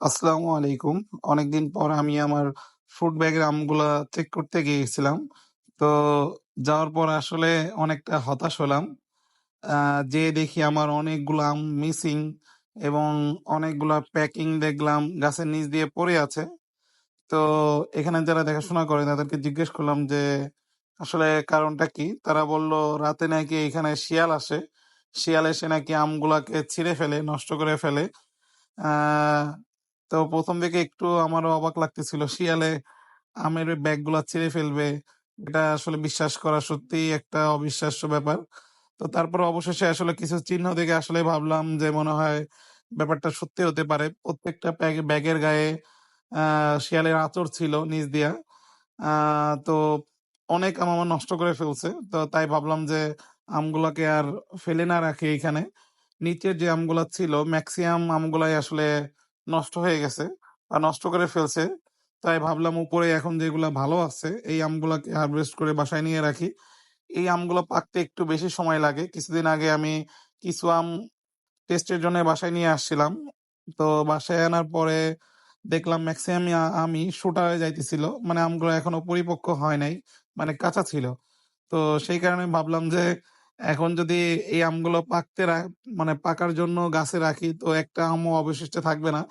আসসালামু আলাইকুম। অনেকদিন পর আমি আমার ফ্রুট ব্যাগের আমগুলা চেক করতে গিয়েছিলাম। তো যাওয়ার পর আসলে অনেকটা হতাশ হলাম। আ যেয়ে দেখি আমার অনেকগুলা আম মিসিং এবং অনেকগুলা প্যাকিং দেখলাম গাছের নিচ দিয়ে পড়ে আছে। তো এখানে যারা দেখাশোনা করে তাদেরকে জিজ্ঞেস করলাম যে, আসলে কারণটা কি? তারা বলল, রাতে নাকি এখানে শিয়াল আসে। শিয়াল এসে নাকি আমগুলাকে ছিঁড়ে ফেলে, নষ্ট করে ফেলে। আ তো ১ম দিকে একটু আমারও অবাক লাগতেছিল। শিয়ালে আমের ওই ব্যাগগুলা ছিঁড়ে ফেলবে। এটা আসলে বিশ্বাস করা সত্যিই একটা অবিশ্বাস্য ব্যাপার। তো তারপরে অবশেষে আসলে কিছু চিহ্ন দেখে আসলে ভাবলাম যে মনে হয় ব্যাপারটা সত্যি হতে পারে। প্রত্যেকটা ব্যাগের গায়ে আ শিয়ালের আঁচড় ছিল নিচ দিয়া। আ তো অনেক আম আমার নষ্ট করে ফেলছে। তো তাই ভাবলাম যে আমগুলাকে আর ফেলে না রাখি এইখানে। নিচের যে আমগুলা ছিল মেক্সিমাম আমগুলাই আসলে নষ্ট হয়ে গেছে বা নষ্ট করে ফেলছে। তাই ভাবলাম উপরে এখন যেগুলা ভালো আছে এই আমগুলাকে হারভেস্ট করে বাসায় নিয়ে রাখি। এই আমগুলো পাকতে একটু বেশি সময় লাগে। কিছুদিন আগে আমি কিছু আম টেস্টের জন্য বাসায় নিয়ে আসছিলাম। তো বাসায় আনার পরে দেখলাম মেক্সিমাম আমই শুটা হয়ে যাইতেছিল। মানে আমগুলো এখনো পরিপক্ক হয় নাই। মানে কাঁচা ছিল। তো সেই কারণে ভাবলাম যে এখন যদি এই আমগুলো মানে পাকার জন্য গাছে রাখি তো একটা আমও অবশিষ্ট থাকবে না।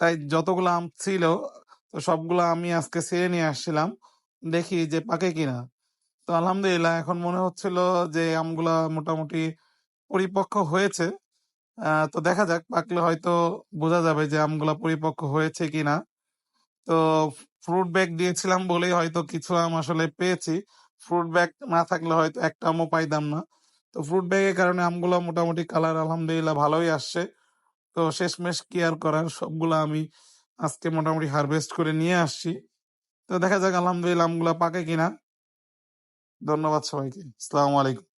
তাই যতগুলো আম ছিল তো সবগুলো আমি আজকে ছিঁড়ে নিয়ে আসছিলাম। দেখি যে পাকে কিনা। তো আলহামদুলিল্লাহ এখন মনে হচ্ছিল যে আমগুলা মোটামুটি পরিপক্ক হয়েছে। তো দেখা যাক পাকলে হয়তো বোঝা যাবে যে আমগুলা পরিপক্ক হয়েছে কিনা। তো ফ্রুট ব্যাগ দিয়েছিলাম বলেই হয়তো কিছু আম আসলে পেয়েছি। ফ্রুট ব্যাগ না থাকলে হয়তো একটা আমও পাইতাম না। তো ফ্রুট ব্যাগের কারণে আমগুলা মোটামুটি কালার আলহামদুলিল্লাহ ভালোই আসছে। তো শেষমেশ কি আর করার, সবগুলা আমি আজকে মোটামুটি হারভেস্ট করে নিয়ে আসছি। তো দেখা যাক আলহামদুলিল্লাহ আমগুলা পাকে কিনা। ধন্যবাদ সবাইকে। আসসালামু আলাইকুম।